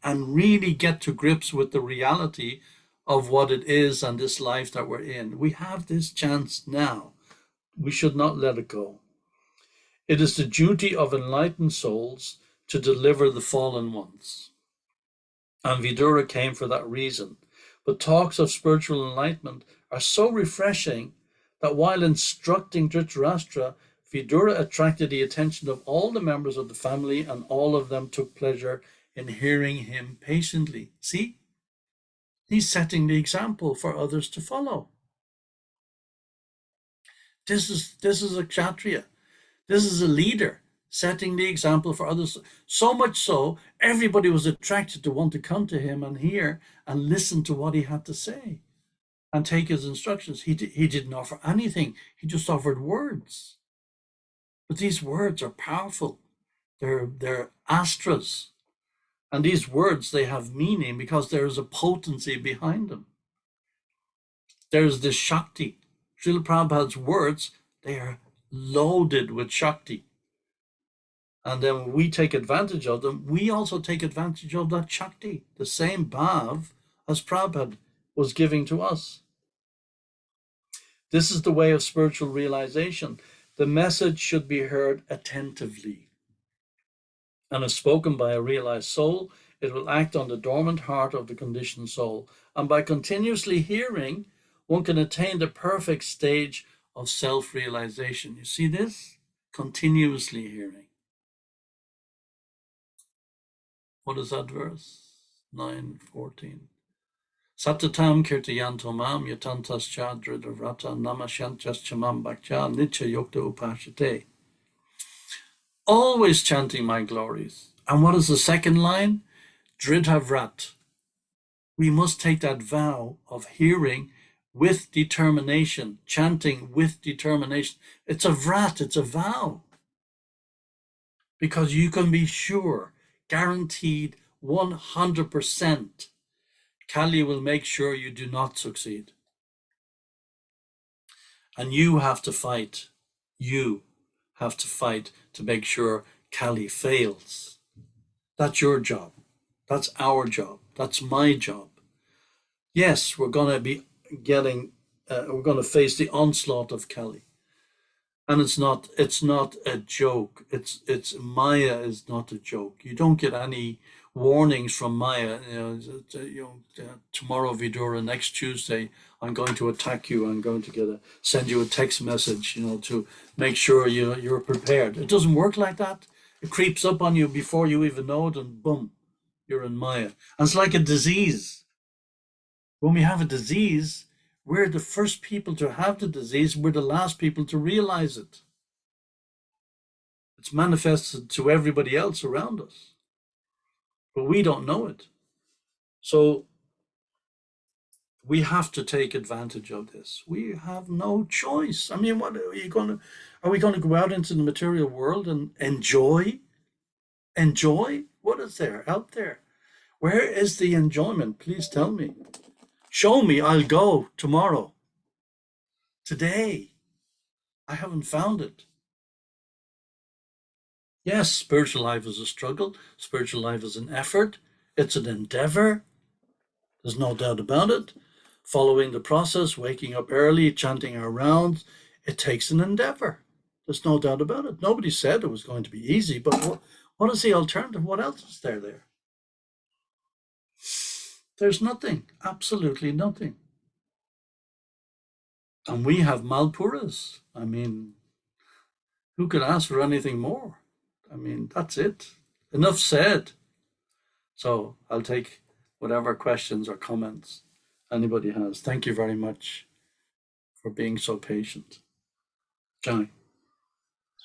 and really get to grips with the reality of what it is and this life that we're in. We have this chance now. We should not let it go. It is the duty of enlightened souls to deliver the fallen ones. And Vidura came for that reason. But talks of spiritual enlightenment are so refreshing that while instructing Dhritarashtra, Vidura attracted the attention of all the members of the family, and all of them took pleasure in hearing him patiently. See? He's setting the example for others to follow. This is a Kshatriya. This is a leader setting the example for others. So much so, everybody was attracted to want to come to him and hear and listen to what he had to say and take his instructions. He didn't offer anything. He just offered words. But these words are powerful. They're astras. And these words, they have meaning because there is a potency behind them. There's this Shakti. Srila Prabhupada's words, they are loaded with Shakti. And then when we take advantage of them, we also take advantage of that Shakti, the same bhav as Prabhupada was giving to us. This is the way of spiritual realization. The message should be heard attentively. And is spoken by a realized soul, it will act on the dormant heart of the conditioned soul. And by continuously hearing, one can attain the perfect stage of self-realization. You see this? Continuously hearing. What is that verse? 9:14. Satatam kirtayanto mam yatantas chadrida vrata namasyantas chamam bhaktya nitya yokta upashate. Always chanting my glories. And what is the second line? Dridha vrat. We must take that vow of hearing with determination, chanting with determination. It's a vrat, it's a vow. Because you can be sure, guaranteed 100%, Kali will make sure you do not succeed. And you have to fight. You have to fight to make sure Kali fails. That's your job. That's our job. That's my job. Yes, we're going to be we're going to face the onslaught of Kali. And it's not a joke. It's Maya is not a joke. You don't get any warnings from Maya. Tomorrow, Vidura, next Tuesday, I'm going to attack you. I'm going to send you a text message, to make sure you're prepared. It doesn't work like that. It creeps up on you before you even know it, and boom, you're in Maya. And it's like a disease. When we have a disease, we're the first people to have the disease. We're the last people to realize it. It's manifested to everybody else around us, but we don't know it. So we have to take advantage of this. We have no choice. I mean, what are we going to go out into the material world and enjoy? Enjoy? What is there out there? Where is the enjoyment? Please tell me. Show me, I'll go tomorrow. Today, I haven't found it. Yes, spiritual life is a struggle. Spiritual life is an effort. It's an endeavor. There's no doubt about it. Following the process, waking up early, chanting our rounds, it takes an endeavor. There's no doubt about it. Nobody said it was going to be easy, but what is the alternative? What else is there? There's nothing, absolutely nothing. And we have Malpuras. I mean, who could ask for anything more? I mean, that's it. Enough said. So I'll take whatever questions or comments anybody has. Thank you very much for being so patient. Johnny.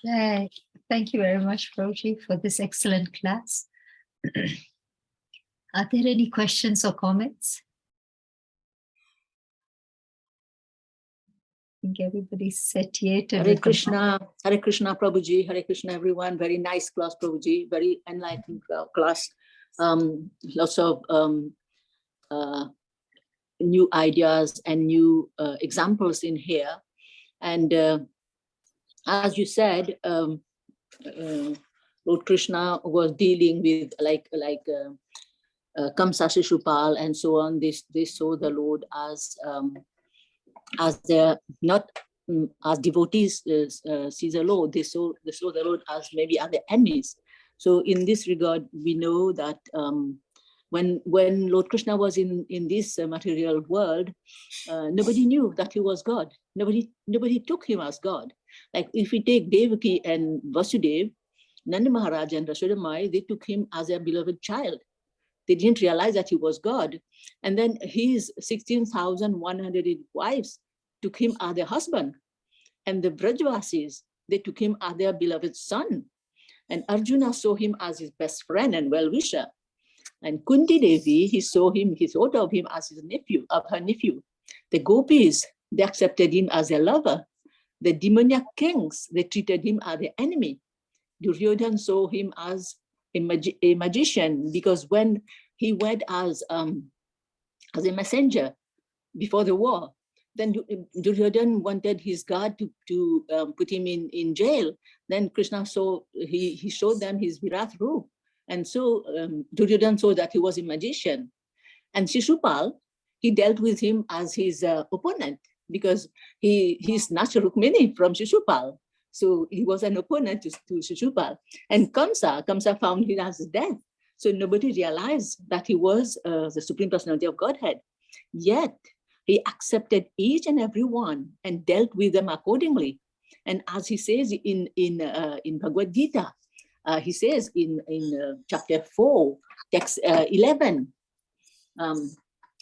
Jai. Thank you very much, Prabhuji, for this excellent class. Are there any questions or comments? I think everybody's satiated. Hare Krishna, Prabhuji, Hare Krishna, everyone. Very nice class, Prabhuji. Very enlightening class. Lots of new ideas and new examples in here. And as you said, Lord Krishna was dealing with like Kamsa Shishupal and so on. They saw the Lord as their not as devotees sees the Lord. They saw the Lord as maybe other enemies. So in this regard, we know that when Lord Krishna was in this material world, nobody knew that he was God. Nobody took him as God. Like if we take Devaki and Vasudev, Nanda Maharaj and Rashoda Mai, they took him as their beloved child. They didn't realize that he was God. And then his 16,100 wives took him as their husband. And the Brajvasis, they took him as their beloved son. And Arjuna saw him as his best friend and well-wisher. And Kunti Devi, he thought of him as his nephew, of her nephew. The Gopis, they accepted him as their lover. The demoniac kings, they treated him as their enemy. Duryodhana saw him as a magician, because when he went as a messenger before the war, then Duryodhana wanted his guard to put him in jail. Then Krishna saw, he showed them his Virat Roop. And so Duryodhana saw that he was a magician. And Shishupal, he dealt with him as his opponent, because he snatched Rukmini from Shishupal. So he was an opponent to Shishupal. And Kamsa found him as dead. So nobody realized that he was the Supreme Personality of Godhead. Yet he accepted each and every one and dealt with them accordingly. And as he says in Bhagavad Gita, he says in chapter 4, text 11, hold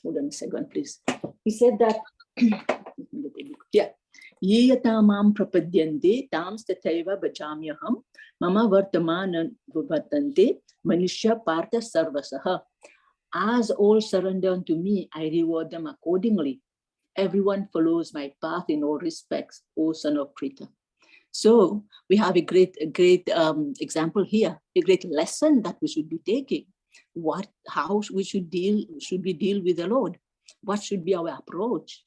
on a second, please. He said that, yeah, Yeyatamam prapadyante tams tataiva bhajamyaham mama vartamana vartante manishya partha sarvasaha. As all surrender unto me, I reward them accordingly. Everyone follows my path in all respects, O son of Pritha. So we have a great example here, a great lesson that we should be taking. How we should deal with the Lord? What should be our approach?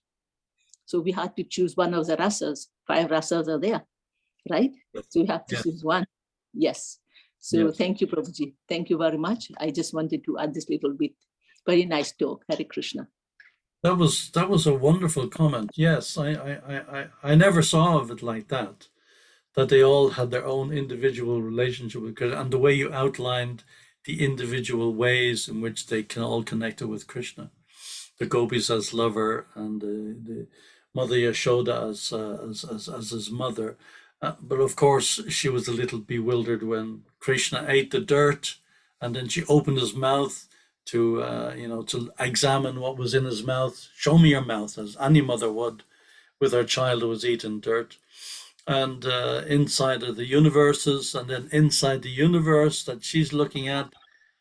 So we had to choose one of the rasas. 5 rasas are there, right? So we have to choose one. Yes. So thank you, Prabhuji. Thank you very much. I just wanted to add this little bit. Very nice talk. Hare Krishna. That was a wonderful comment. Yes, I never saw of it like that. That they all had their own individual relationship with Krishna, and the way you outlined the individual ways in which they can all connect with Krishna. The gopis as lover, and the Mother Yashoda as his mother. But of course, she was a little bewildered when Krishna ate the dirt, and then she opened his mouth to to examine what was in his mouth. Show me your mouth, as any mother would with her child who was eating dirt. And inside of the universes, and then inside the universe that she's looking at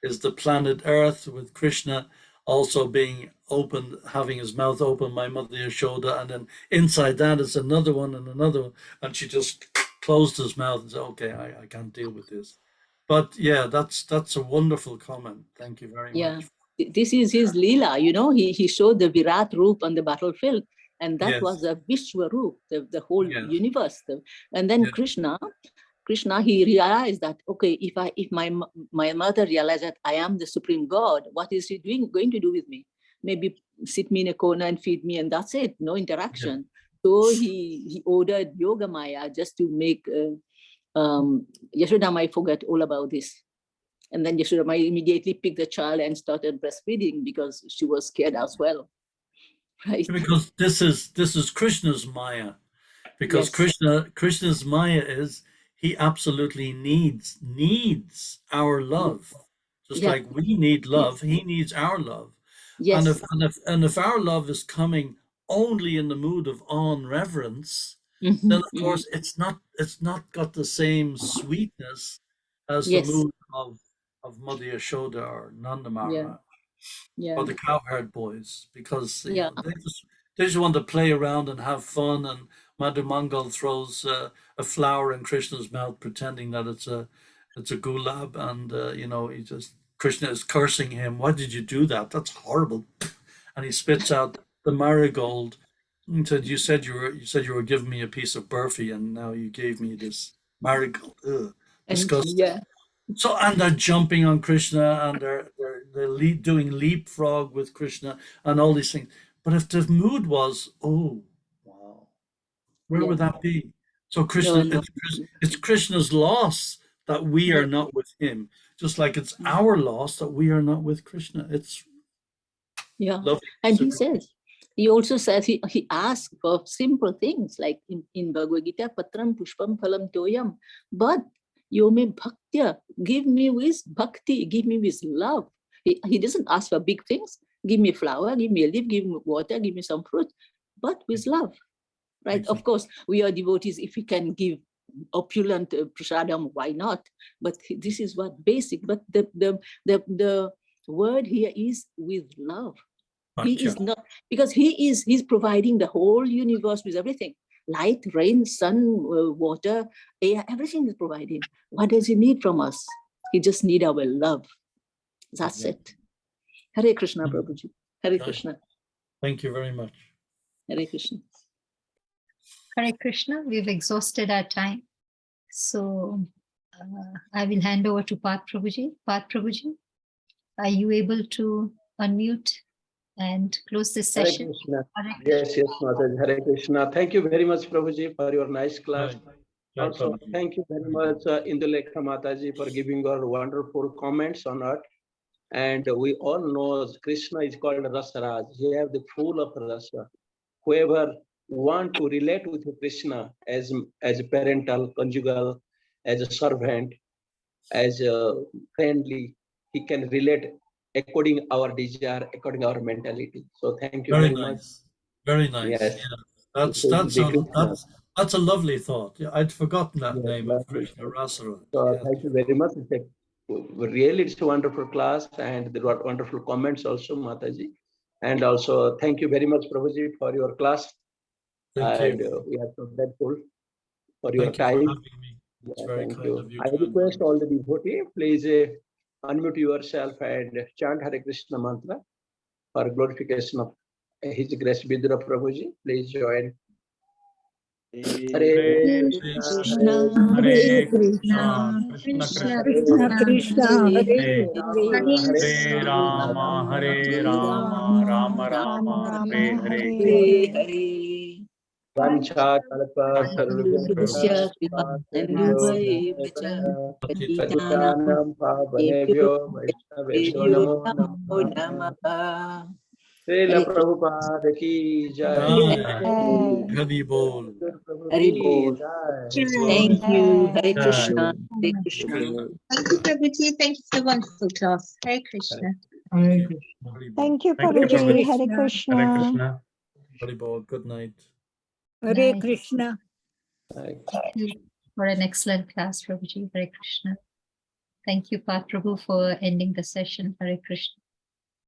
is the planet Earth, with Krishna also being open, having his mouth open by Mother Yashoda, and then inside that is another one and another one, and she just closed his mouth and said, okay, I can't deal with this. But yeah, that's a wonderful comment. Thank you very much. This is his Leela, he showed the Virat Roop on the battlefield, and that was a Vishwa Roop, the whole universe. And then Krishna, he realized that, okay, if my mother realized that I am the Supreme God, what is she going to do with me? Maybe sit me in a corner and feed me, and that's it, no interaction. So he ordered Yoga Maya just to make Yashoda Mai forget all about this. And then Yashoda Mai immediately picked the child and started breastfeeding because she was scared as well. Right? Because this is Krishna's Maya. Because Krishna's Maya is, he absolutely needs our love. Just like we need love, he needs our love. Yes. And if our love is coming only in the mood of awe and reverence, then of course it's not got the same sweetness as the mood of Mother Yashoda or Nanda Maharaj or the cowherd boys, because they just want to play around and have fun, and Madhu Mangal throws a flower in Krishna's mouth pretending that it's a gulab, and Krishna is cursing him. Why did you do that? That's horrible. And he spits out the marigold and said, you said you were giving me a piece of burfi, and now you gave me this marigold. Ugh, disgusting. So, and they're jumping on Krishna, and they're doing leapfrog with Krishna and all these things. But if the mood was, oh wow, where would that be? So Krishna, it's Krishna's loss that we are not with him, just like it's our loss that we are not with Krishna. It's lovely. And he also says he asks for simple things, like in Bhagavad Gita, Patram Pushpam Phalam Toyam, but Yome Bhaktya, give me with bhakti, give me with love. He doesn't ask for big things. Give me a flower, give me a leaf, give me water, give me some fruit, but with love, right? Exactly. Of course, we are devotees. If we can give opulent prasadam, why not? But this is what basic. But the word here is with love. He is not, because he's providing the whole universe with everything. Light, rain, sun, water, air, everything is providing. What does he need from us? He just needs our love. That's it. Hare Krishna, Prabhuji. Hare Krishna. Thank you very much. Hare Krishna. Hare Krishna, we've exhausted our time. So I will hand over to Path Prabhuji. Path Prabhuji, are you able to unmute and close this Hare session? Krishna. Hare Krishna. Yes, Mataji. Hare Krishna. Thank you very much, Prabhuji, for your nice class. Right, Also, Prabhuji. thank you very much, Indulekha Mataji, for giving your wonderful comments on it. And we all know Krishna is called Rasaraj. He has the full of rasa. Whoever want to relate with Krishna as a parental, conjugal, as a servant, as a friendly, he can relate according our desire, according our mentality. So thank you Very very much. nice. Very nice. Yes. Yeah. That's This is that's the a Krishna. that's a lovely thought. Yeah, I'd forgotten that Yes, name of lovely. Krishna, Rasaraj. So Yes. thank you very much. Really, it's a wonderful class, and there were wonderful comments also, Mataji. And also, thank you very much, Prabhuji, for your class. Thank And you. we are so grateful for your Thank you for time. having me. It's Yeah, very thank kind you. of you I to request invite. all the devotees, please unmute yourself and chant Hare Krishna mantra for glorification of His Grace Vidhur Prabhuji. Please join. Hare Krishna, Hare Krishna, Krishna, Krishna Krishna Krishna, Hare Hare Rama, Hare Rama, Rama, Rama, Rama Rama, Hare Hare Hare. Hare. Vancha kalpa Kalpasya tarubhyascha kripasinduvaevacha patitanam patitanam pavanebhyo pavanebhyo vaishnavebhyo namo namo namah. namaha. Srila Hare Prabhupada ki jai. Jai. Jai. Hari Bol. Vidhur Prabhu Hari ki Bol. jai. Yes, Thank Lord. you. Hare Jai. Krishna. Hare Okay. Krishna. Thank you, Prabhuji. Thank you for the wonderful class. Hare Krishna. Hari Bol. Thank you, Thank you, Prabhuji. Prabhuji. Hare Hare Krishna. Krishna. Hari Bol. Good night. Hare Nice. Krishna. Thank you for an excellent class, Prabhuji. Hare Krishna. Thank you, Path Prabhu, for ending the session. Hare Krishna.